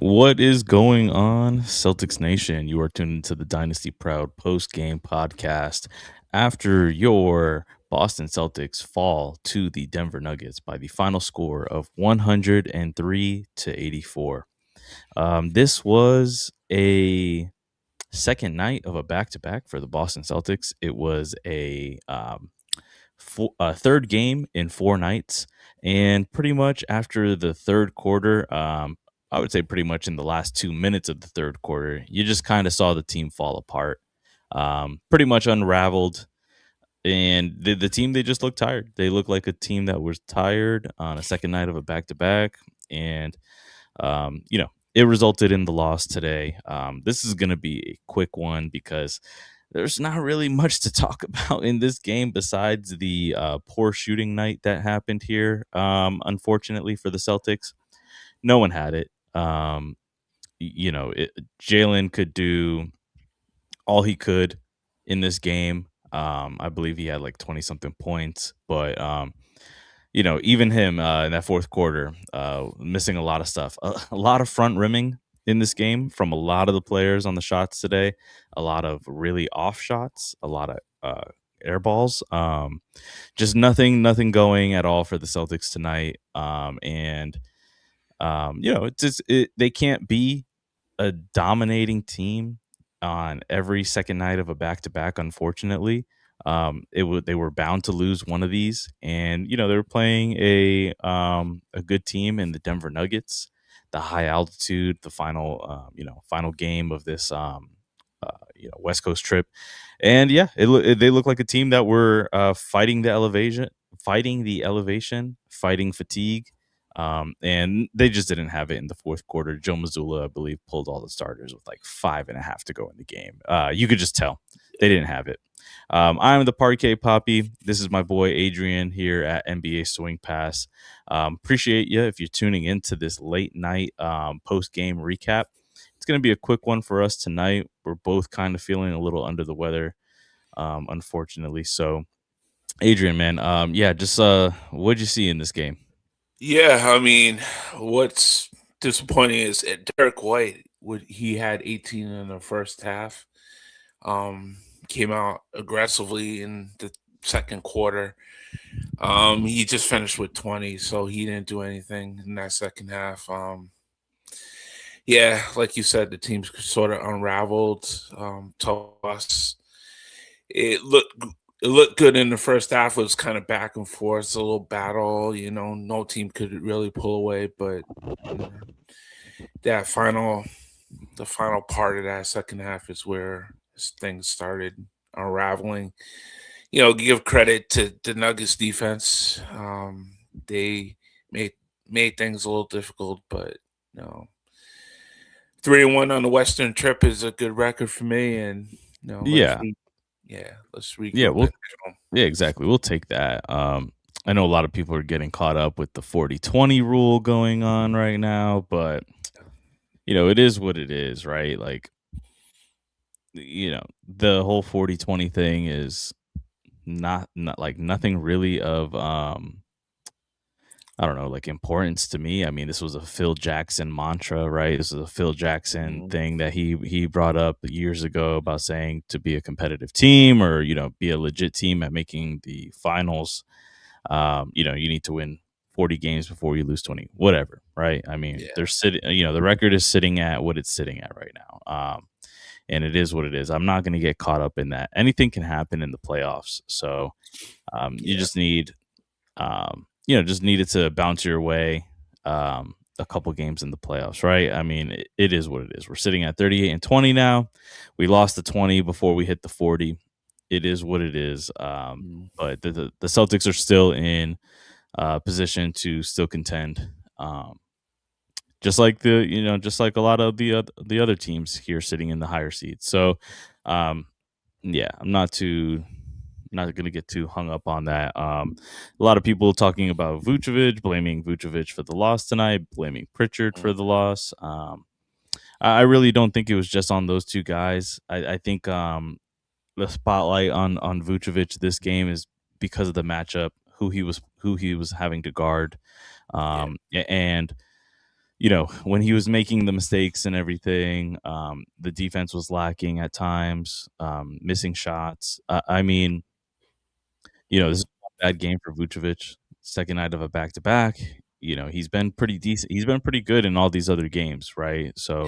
What is going on, Celtics Nation? You are tuned into the Dynasty Proud post game podcast after your Boston Celtics fall to the Denver Nuggets by the final score of 103 to 84. This was a second night of a back to back for the Boston Celtics. It was a third game in 4 nights. And pretty much after the third quarter, I would say pretty much in the last 2 minutes of the third quarter, you just kind of saw the team fall apart, pretty much unraveled. And the team, they just looked tired. They looked like a team that was tired on a second night of a back to back. And, it resulted in the loss today. This is going to be a quick one because there's not really much to talk about in this game besides the poor shooting night that happened here. Unfortunately for the Celtics, no one had it. Jalen could do all he could in this game. I believe he had like 20 something points, but even him in that fourth quarter, missing a lot of stuff, a lot of front rimming in this game from a lot of the players on the shots today, a lot of really off shots, a lot of air balls, just nothing going at all for the Celtics tonight. They can't be a dominating team on every second night of a back to back. Unfortunately, they were bound to lose one of these, and they were playing a good team in the Denver Nuggets, the high altitude, the final game of this West Coast trip, and yeah, they look like a team that were fighting fatigue. And they just didn't have it in the fourth quarter. Joe Mazzulla, I believe, pulled all the starters with like 5.5 to go in the game. You could just tell they didn't have it. I'm the Parquet Poppy. This is my boy Adrian here at NBA Swing Pass. Appreciate you if you're tuning into this late night post game recap. It's going to be a quick one for us tonight. We're both kind of feeling a little under the weather, unfortunately. So, Adrian, man, just what'd you see in this game? Yeah, I mean, what's disappointing is Derek White. He had 18 in the first half. Came out aggressively in the second quarter. He just finished with 20, so he didn't do anything in that second half. Yeah, like you said, the team's sort of unraveled. To us, it looked it looked good in the first half. It was kind of back and forth, a little battle. No team could really pull away, but you know, that the final part of that second half is where things started unraveling. Give credit to the Nuggets defense. They made made things a little difficult, but you know, 3-1 on the Western trip is a good record for me. And Yeah, let's yeah, regroup. yeah, exactly. We'll take that. I know a lot of people are getting caught up with the 40-20 rule going on right now, but it is what it is, right? Like, the whole 40-20 thing is not like nothing really of I don't know, like importance to me. I mean, this was a Phil Jackson mantra, right? This is a Phil Jackson Mhm. thing that he brought up years ago about saying to be a competitive team or be a legit team at making the finals. You need to win 40 games before you lose 20, whatever, right? I mean, Yeah, they're sitting, the record is sitting at what it's sitting at right now. And it is what it is. I'm not going to get caught up in that. Anything can happen in the playoffs. So you yeah, just need, just needed to bounce your way a couple games in the playoffs, right? I mean, it is what it is. We're sitting at 38-20 now. We lost the 20 before we hit the 40. It is what it is. mm, But the Celtics are still in position to still contend. Just like a lot of the other teams here sitting in the higher seats. So, um, yeah, I'm not going to get too hung up on that. A lot of people talking about Vucevic, blaming Vucevic for the loss tonight, blaming Pritchard mm, for the loss. I really don't think it was just on those two guys. I think the spotlight on Vucevic this game is because of the matchup, who he was having to guard, yeah, and when he was making the mistakes and everything, the defense was lacking at times, missing shots. I mean, this is a bad game for Vucevic. Second night of a back to back. He's been pretty decent. He's been pretty good in all these other games, right? So,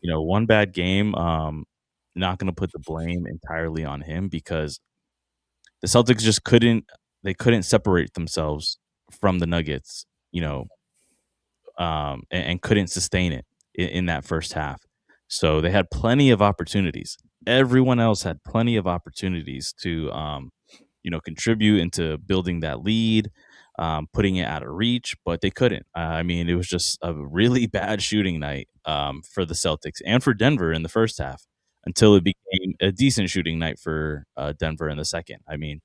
Yeah. one bad game, not going to put the blame entirely on him because the Celtics just couldn't separate themselves from the Nuggets, and couldn't sustain it in that first half. So they had plenty of opportunities. Everyone else had plenty of opportunities to, contribute into building that lead, putting it out of reach, but they couldn't. I mean, it was just a really bad shooting night for the Celtics and for Denver in the first half until it became a decent shooting night for Denver in the second. I mean,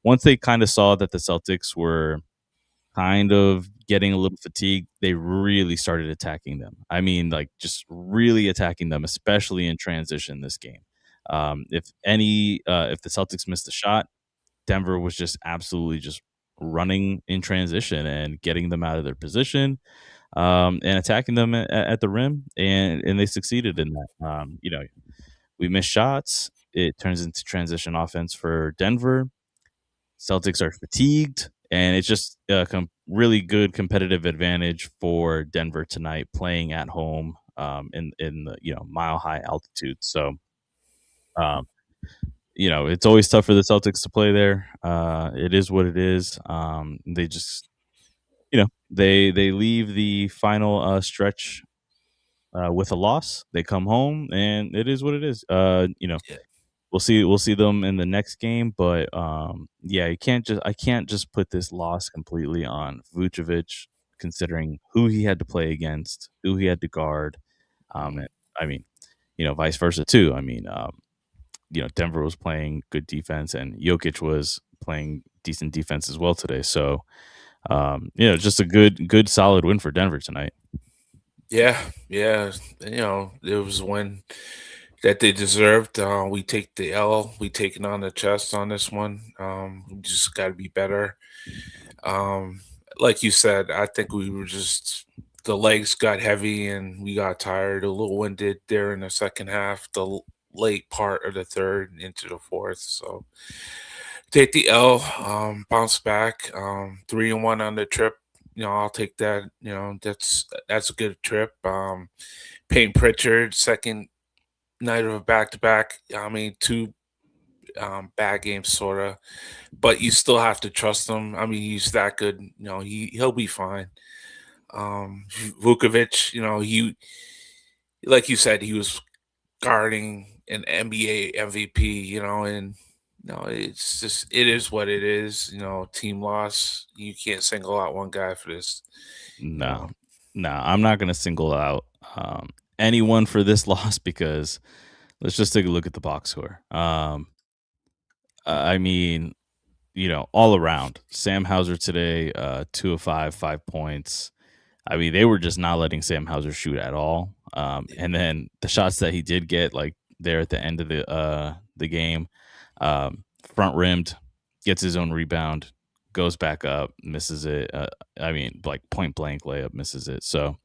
once they kind of saw that the Celtics were kind of getting a little fatigued, they really started attacking them. I mean, like, just really attacking them, especially in transition this game. If the Celtics missed a shot, Denver was just absolutely just running in transition and getting them out of their position, and attacking them at the rim, and they succeeded in that. We miss shots, it turns into transition offense for Denver. Celtics are fatigued, and it's just a really good competitive advantage for Denver tonight, playing at home, in the mile high altitude. So, um, it's always tough for the Celtics to play there. It is what it is. They just they leave the final stretch with a loss. They come home, and it is what it is. Yeah. We'll see them in the next game, but, yeah, I can't just put this loss completely on Vucevic, considering who he had to play against, who he had to guard, Mm. and I mean, vice versa too. I mean, Denver was playing good defense, and Jokic was playing decent defense as well today. So, just a good solid win for Denver tonight. Yeah, yeah. It was one that they deserved. We take the L. We take it on the chest on this one. We just got to be better. Um, like you said, I think we were just the legs got heavy and we got tired, a little winded there in the second half, late part of the third into the fourth. So take the L, bounce back, 3-1 on the trip. I'll take that. That's a good trip. Peyton Pritchard, second night of a back to back. I mean, two bad games, sort of, but you still have to trust him. I mean, he's that good. He'll be fine. Vukovic, like you said, he was guarding an NBA MVP. And it's just it is what it is. Team loss. You can't single out one guy for this. You No, know, no, I'm not gonna single out, anyone for this loss because let's just take a look at the box score. I mean, all around, Sam Hauser today, 2 of 5, 5 points. I mean, they were just not letting Sam Hauser shoot at all. And then the shots that he did get, like, there at the end of the game, front rimmed, gets his own rebound, goes back up, misses it. I mean, like, point blank layup, misses it. So,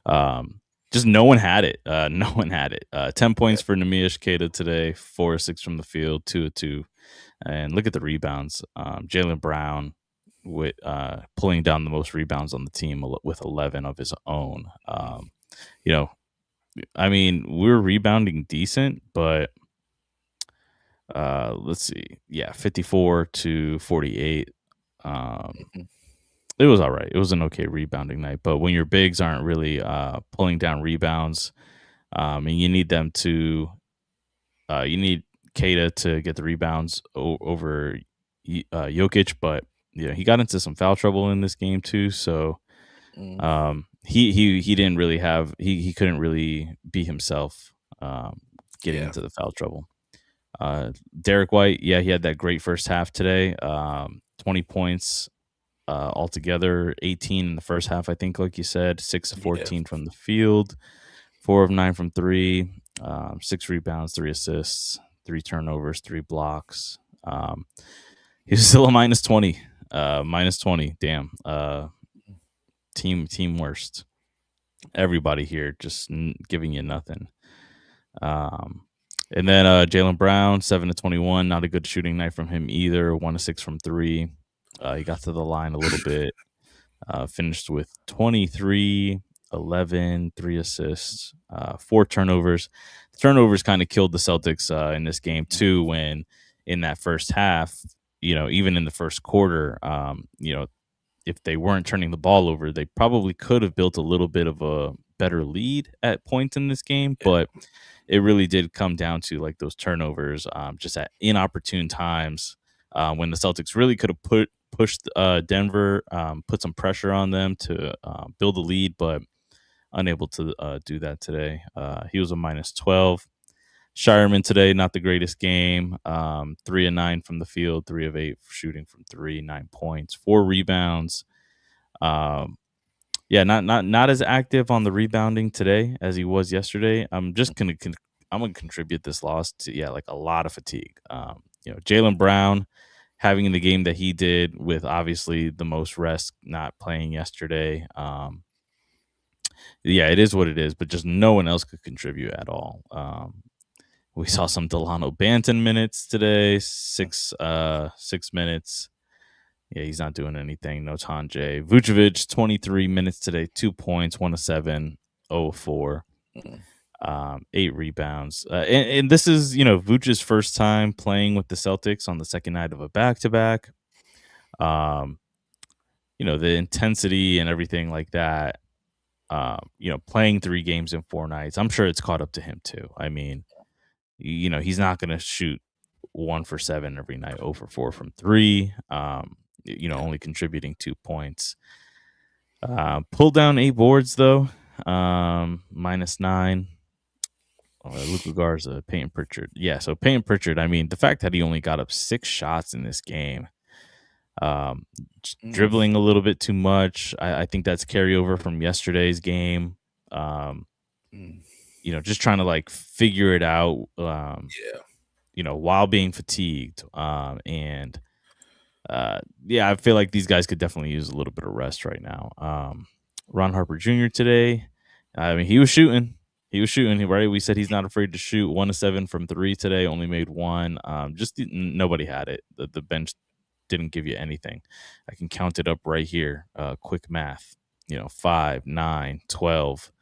um, just no one had it. No one had it. 10 yeah. points for Nemish Keita today, 4 of 6 from the field, 2 of 2. And look at the rebounds. Jalen Brown with pulling down the most rebounds on the team with 11 of his own. You know, I mean, we're rebounding decent, but let's see. Yeah, 54 to 48. Um, Mhm. it was all right. It was an okay rebounding night, but when your bigs aren't really pulling down rebounds, and you need them to, you need Kata to get the rebounds over Jokic, but he got into some foul trouble in this game too. So Mm. he didn't really have he couldn't really be himself, getting Yeah. into the foul trouble. Derek White, yeah, he had that great first half today. 20 points altogether, 18 in the first half, I think, like you said, 6 of Yeah. 14 from the field, 4 of 9 from three, 6 rebounds, 3 assists, 3 turnovers, 3 blocks. He's still a minus 20. Minus 20. Damn. Team worst. Everybody here just giving you nothing. Um, and then Jalen Brown, 7 to 21, not a good shooting night from him either. 1 to 6 from three. He got to the line a little bit. Finished with 23, 11, 3 assists, 4 turnovers. The turnovers kind of killed the Celtics in this game too. When in that first half, even in the first quarter, if they weren't turning the ball over, they probably could have built a little bit of a better lead at points in this game. Yeah. But it really did come down to like those turnovers, just at inopportune times, when the Celtics really could have pushed Denver, put some pressure on them to build a lead, but unable to do that today. He was a -12. Shireman today, not the greatest game. 3 of 9 from the field, 3 of 8 shooting from three, 9 points, 4 rebounds. Um, yeah, not as active on the rebounding today as he was yesterday. I'm gonna contribute this loss to, like a lot of fatigue. Jalen Brown having the game that he did with obviously the most rest, not playing yesterday. Yeah, it is what it is, but just no one else could contribute at all. We saw some Delano Banton minutes today, 6 minutes. Yeah, he's not doing anything. No Tanje. Vucevic, 23 minutes today, 2 points, 1 of 7, 0 of 4, Mm. 8 rebounds. And this is, Vucevic's first time playing with the Celtics on the second night of a back to back. The intensity and everything like that. Playing 3 games in 4 nights, I'm sure it's caught up to him too. I mean, he's not going to shoot 1 for 7 every night, 0 for 4 from three. Only contributing 2 points. Pulled down 8 boards though, -9. Luka Garza, Peyton Pritchard. Yeah, so Peyton Pritchard, I mean, the fact that he only got up 6 shots in this game, um, Mm. dribbling a little bit too much. I think that's carryover from yesterday's game. Um, Mm. just trying to like figure it out, Yeah. while being fatigued. And yeah, I feel like these guys could definitely use a little bit of rest right now. Ron Harper Jr. today, I mean, he was shooting. He was shooting, right? We said he's not afraid to shoot. 1 of 7 from three today, only made one. Nobody had it. The bench didn't give you anything. I can count it up right here. Quick math. 5, 9, 12,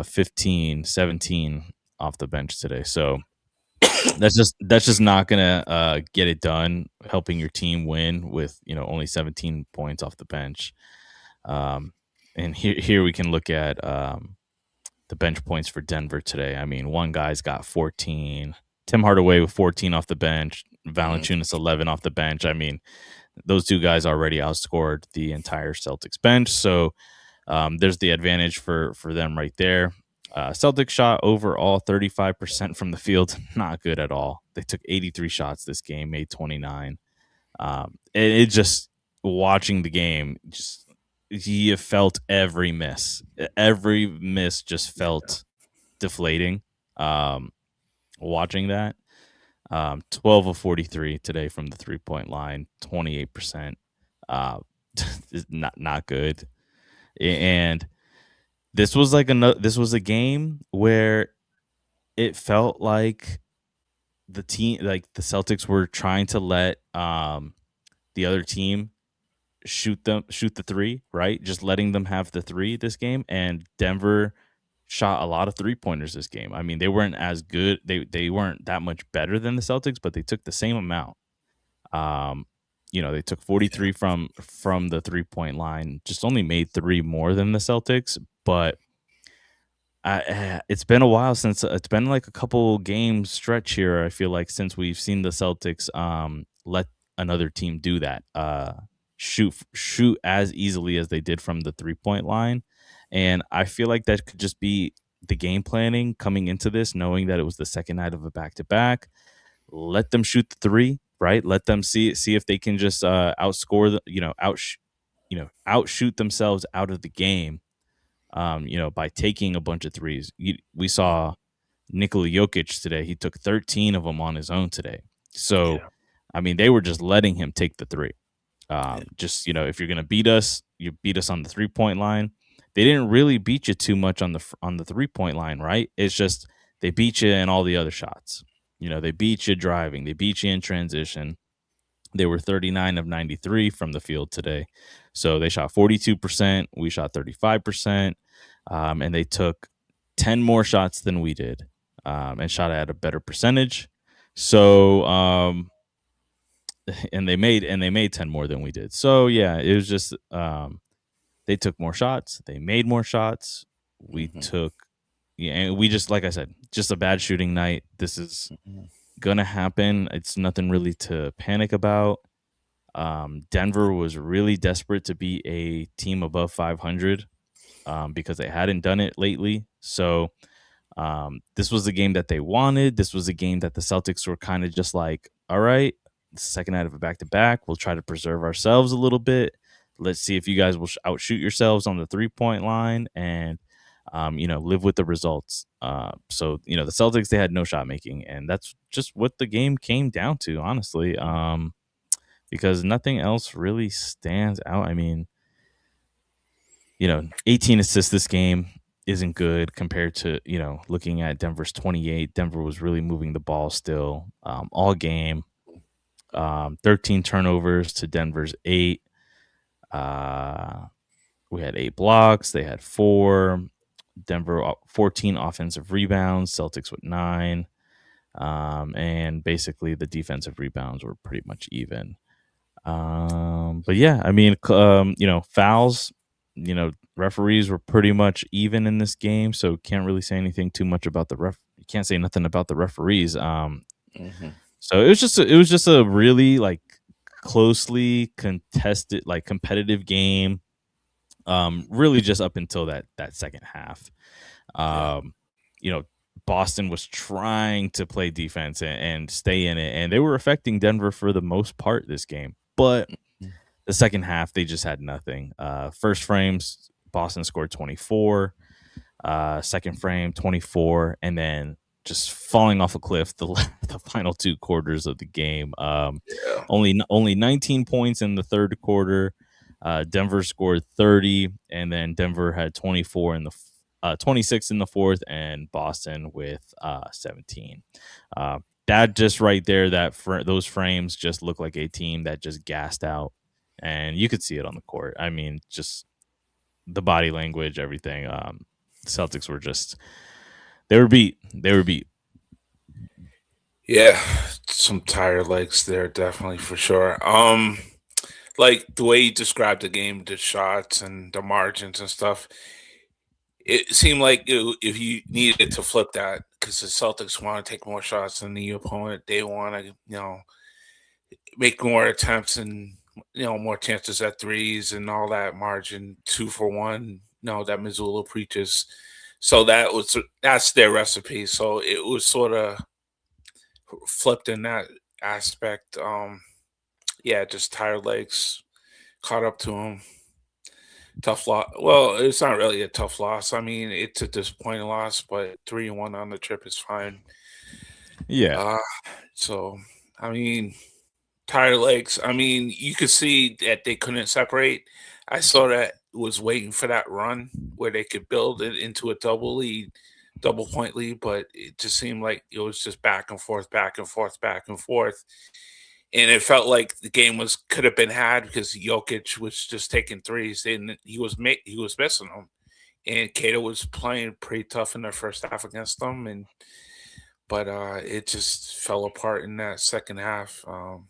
15, 17 off the bench today. So that's just not gonna get it done. Helping your team win with only 17 points off the bench. Um, and here we can look at the bench points for Denver today. I mean, one guy's got 14. Tim Hardaway with 14 off the bench. Mm. Valanciunas 11 off the bench. I mean, those two guys already outscored the entire Celtics bench. So there's the advantage for them right there. Celtics shot overall 35% from the field. Not good at all. They took 83 shots this game, made 29. It just, watching the game, just you felt every miss. Every miss just felt deflating. Watching that. 12 of 43 today from the 3-point line, 28%. Is not good. And this was a game where it felt like the team, like the Celtics were trying to let the other team shoot the three, right? Just letting them have the three this game, and Denver shot a lot of 3-pointers this game. I mean, they weren't as good. They weren't that much better than the Celtics, but they took the same amount. Um, they took 43 from the 3-point line, just only made 3 more than the Celtics, but it's been a while since, it's been like a couple games stretch here. I feel like since we've seen the Celtics let another team do that, shoot as easily as they did from the 3-point line, and I feel like that could just be the game planning coming into this, knowing that it was the second night of a back to back. Let them shoot the three, right? Let them see if they can just outscore the outshoot themselves out of the game, by taking a bunch of threes. We saw Nikola Jokic today. He took 13 of them on his own today. So, Yeah. I mean, they were just letting him take the three. Yeah. If you're going to beat us, you beat us on the 3-point line. they didn't really beat you too much on on the 3-point line, right? It's just they beat you in all the other shots. They beat you driving, they beat you in transition. They were 39 of 93 from the field today. So they shot 42%, we shot 35%, and they took 10 more shots than we did, and shot at a better percentage. So, and they made 10 more than we did. So yeah, it was just they took more shots, they made more shots. We Mhm, took Yeah, and we just like I said, just a bad shooting night. This is mhm, gonna happen. It's nothing really to panic about. Denver was really desperate to be a team above 500, because they hadn't done it lately. So this was the game that they wanted. This was a game that the Celtics were kind of just like, all right, the second night of a back to back. We'll try to preserve ourselves a little bit. Let's see if you guys will outshoot yourselves on the 3-point line and, live with the results. So the Celtics, they had no shot making. And that's just what the game came down to, honestly, because nothing else really stands out. I mean, 18 assists this game isn't good compared to, looking at Denver's 28. Denver was really moving the ball still, all game. 13 turnovers to Denver's 8. Uh, we had 8 blocks. They had 4. Denver 14 offensive rebounds. Celtics with 9. And basically the defensive rebounds were pretty much even. But yeah, I mean, fouls, referees were pretty much even in this game, so can't really say anything too much about the ref. You can't say nothing about the referees. mhm. So it was just a really like closely contested, like competitive game. Really just up until that second half. Yeah. Um, you know, Boston was trying to play defense and stay in it, and they were affecting Denver for the most part this game. But Mm. the second half, they just had nothing. First frames, Boston scored 24. Second frame, 24, and then just falling off a cliff the final 2 quarters of the game. Yeah. Only 19 points in the third quarter. Denver scored 30, and then Denver had 24 in the 26 in the fourth, and Boston with 17. That just right there, those frames just look like a team that just gassed out, and you could see it on the court. I mean, just the body language, everything. Celtics were just they were beat. They were beat. Yeah. Some tired legs there, definitely for sure. Like the way you described the game, the shots and the margins and stuff, it seemed like if you needed to flip that, because the Celtics want to take more shots than the opponent, they want to, make more attempts and more chances at threes and all that margin 2 for 1. No, that Missoula preaches. So that's their recipe. So it was sort of flipped in that aspect. Yeah, just tired legs caught up to him. Tough loss. Well, it's not really a tough loss. I mean, it's a disappointing loss, but 3-1 on the trip is fine. Yeah. Uh, so I mean, tired legs. I mean, you could see that they couldn't separate. I saw that was waiting for that run where they could build it into a double lead, double point lead, but it just seemed like it was just back and forth, back and forth, back and forth. And it felt like the game was could have been had because Jokic was just taking threes and he was missing them. And Cato was playing pretty tough in the first half against them, and but it just fell apart in that second half. And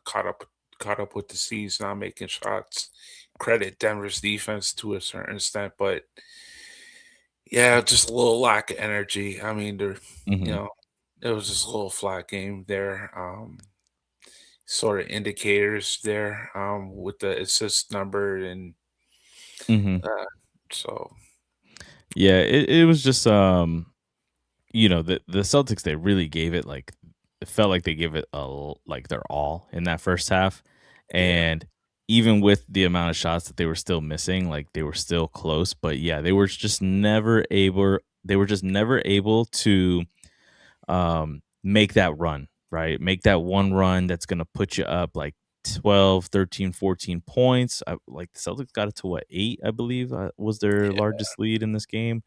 caught up with the C's not making shots. Credit Denver's defense to a certain extent, but yeah, just a little lack of energy. I mean, you Hmm. know, it was just a little flat game there. Sort of indicators there with the assist number and Hmm. uh, so Yeah. It was just the Celtics, they really gave it like it felt like they gave it like their all in that first half, yeah, and even with the amount of shots that they were still missing, like they were still close. But yeah, they were just never able. They were just never able to make that run, right? Make that one run that's gonna put you up like 12, 13, 14 points. Like the Celtics got it to what, 8, I believe, was their Yeah. largest lead in this game.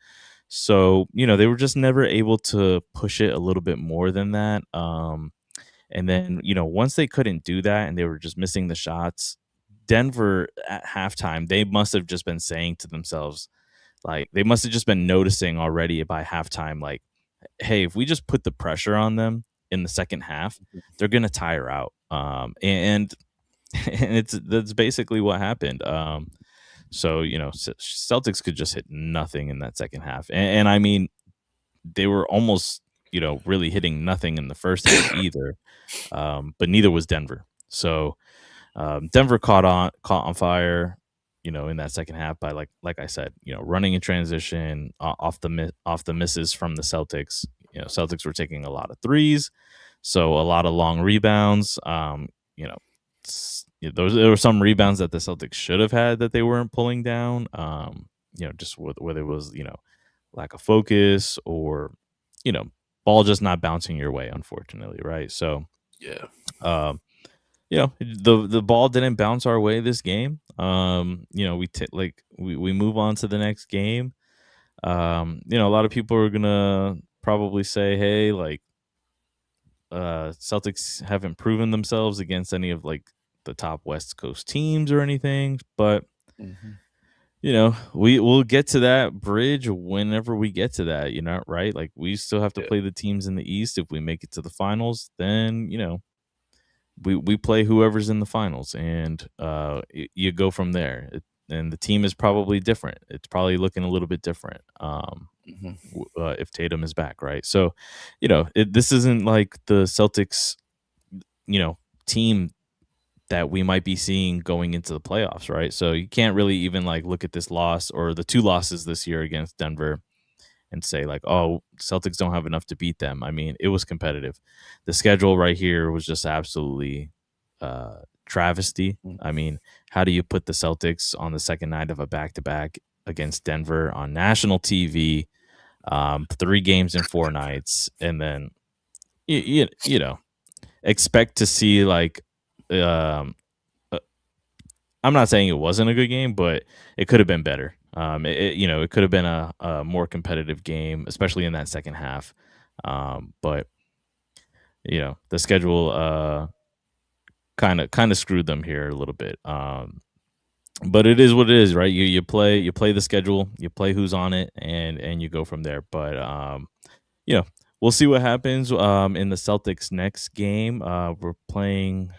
So, they were just never able to push it a little bit more than that. And then, once they couldn't do that and they were just missing the shots, Denver at halftime, they must have just been saying to themselves, like, they must have just been noticing already by halftime, like, hey, if we just put the pressure on them in the second half, they're gonna tire out. And and that's basically what happened. So Celtics could just hit nothing in that second half, and I mean they were almost really hitting nothing in the first half either. But neither was Denver. So Denver caught on fire, in that second half by like I said, running in transition off the misses from the Celtics. Celtics were taking a lot of threes, so a lot of long rebounds. You know, there were some rebounds that the Celtics should have had that they weren't pulling down. Just whether it was lack of focus or you know ball just not bouncing your way, unfortunately, right? So Yeah. um, the ball didn't bounce our way this game. We move on to the next game. A lot of people are gonna probably say, "Hey, like Celtics haven't proven themselves against any of like the top West Coast teams or anything." But Mhm. we'll get to that bridge whenever we get to that. Right? Like we still have to Yeah. play the teams in the East. If we make it to the finals, then we play whoever's in the finals, and you go from there. And the team is probably different. It's probably looking a little bit different. Mhm. If Tatum is back, right? So, this isn't like the Celtics, you know, team that we might be seeing going into the playoffs, right? So you can't really even like look at this loss or the two losses this year against Denver and say like, "Oh, Celtics don't have enough to beat them." I mean, it was competitive. The schedule right here was just absolutely travesty. Mm. I mean, how do you put the Celtics on the second night of a back-to-back against Denver on national TV, 3 games in 4 nights, and then expect to see like um uh, I'm not saying it wasn't a good game, but it could have been better. It could have been a more competitive game, especially in that second half. But the schedule kind of screwed them here a little bit. But it is what it is, right? You play the schedule, you play who's on it, and you go from there. But you know, we'll see what happens in the Celtics next game. We're playing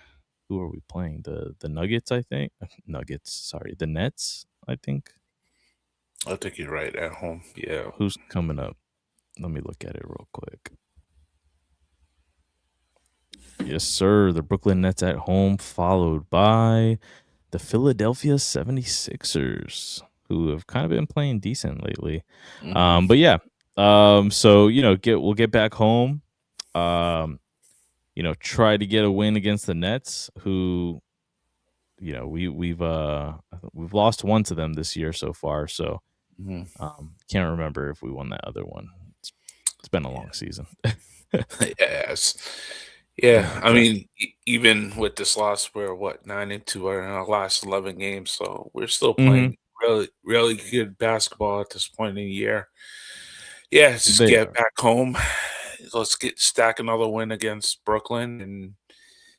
who are we playing? The Nuggets, I think. Nuggets, sorry, the Nets, I think. I think you're right at home. Yeah. Who's coming up? Let me look at it real quick. Yes, sir. The Brooklyn Nets at home, followed by the Philadelphia 76ers, who have kind of been playing decent lately. Mhm. But yeah, so we'll get back home. Um, try to get a win against the Nets, who we've lost one to them this year so far. So Mhm. can't remember if we won that other one. It's been a long Yeah. season. Yes. Yeah. Yeah, I but mean, even with this loss, we're what 9-2 in our last 11 games, so we're still mhm, playing really, really good basketball at this point in the year. Yeah, just they get are. back home. Let's get stack another win against Brooklyn and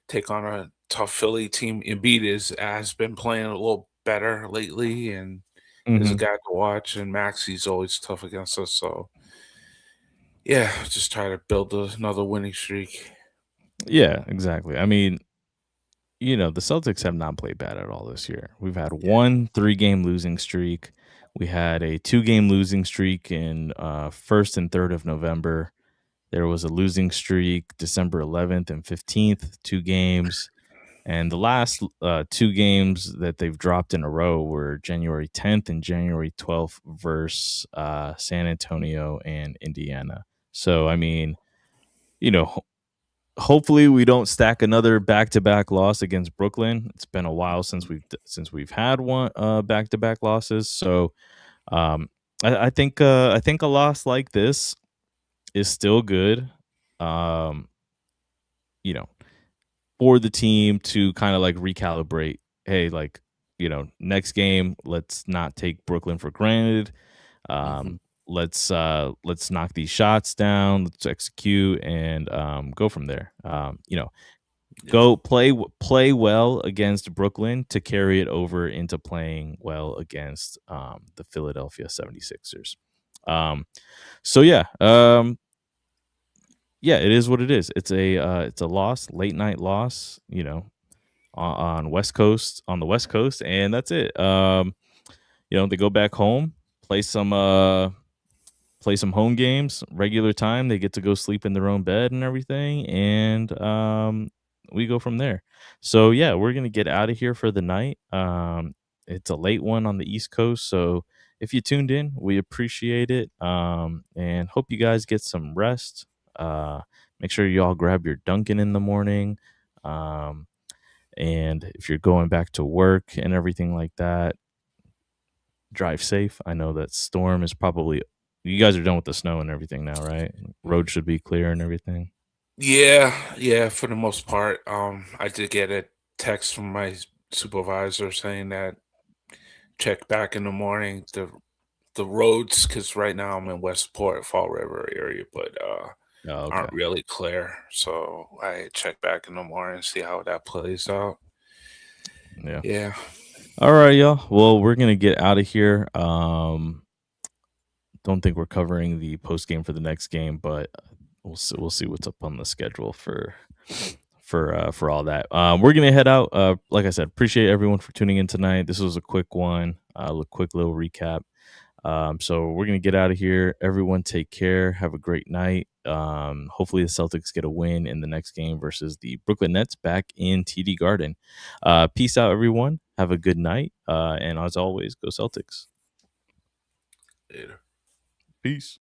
take on a tough Philly team. Embiid has been playing a little better lately, and is a Mhm. guy to watch. And Maxi's always tough against us. So yeah, just try to build another winning streak. Yeah, exactly. I mean, the Celtics have not played bad at all this year. We've had Yeah. one 3-game losing streak. We had a 2-game losing streak in 1st and 3rd of November. There was a losing streak December 11th and 15th, 2 games. And the last 2 games that they've dropped in a row were January 10th and January 12th versus San Antonio and Indiana. So, I mean, you know, hopefully we don't stack another back-to-back loss against Brooklyn. It's been a while since we've had one back-to-back losses. So, um, I think a loss like this is still good. Um, you know, for the team to kind of like recalibrate. Hey, like, next game, let's not take Brooklyn for granted. Mhm. Um, let's knock these shots down. Let's execute and go from there. Yeah. Go play well against Brooklyn to carry it over into playing well against the Philadelphia 76ers. Um, so yeah, it is what it is. It's a loss, late night loss, on the West Coast, and that's it. They go back home, play some home games, regular time. They get to go sleep in their own bed and everything, and we go from there. So yeah, we're gonna get out of here for the night. It's a late one on the East Coast, so if you tuned in, we appreciate it, and hope you guys get some rest. Make sure you all grab your Dunkin' in the morning. Um, and if you're going back to work and everything like that, drive safe. I know that storm is probably you guys are done with the snow and everything now, right? Road should be clear and everything. Yeah, for the most part. I did get a text from my supervisor saying that check back in the morning the roads, because right now I'm in Westport, Fall River area, but Oh, okay. aren't really clear. So I check back in the morning, see how that plays out. Yeah. Yeah. All right, y'all. Well, we're gonna get out of here. Don't think we're covering the post game for the next game, but we'll see what's up on the schedule for all that. We're gonna head out. Like I said, appreciate everyone for tuning in tonight. This was a quick one, a quick little recap. So we're gonna get out of here. Everyone, take care. Have a great night. Hopefully the Celtics get a win in the next game versus the Brooklyn Nets back in TD Garden. Peace out, everyone. Have a good night. And as always, go Celtics. Later. Peace.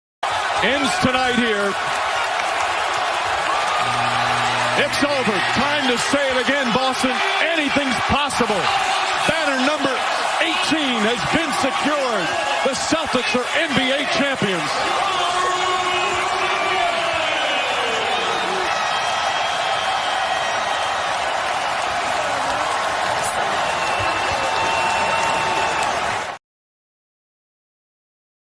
Ends tonight here. It's over. Time to say it again, Boston. Anything's possible. Banner number 18 has been secured. The Celtics are NBA champions.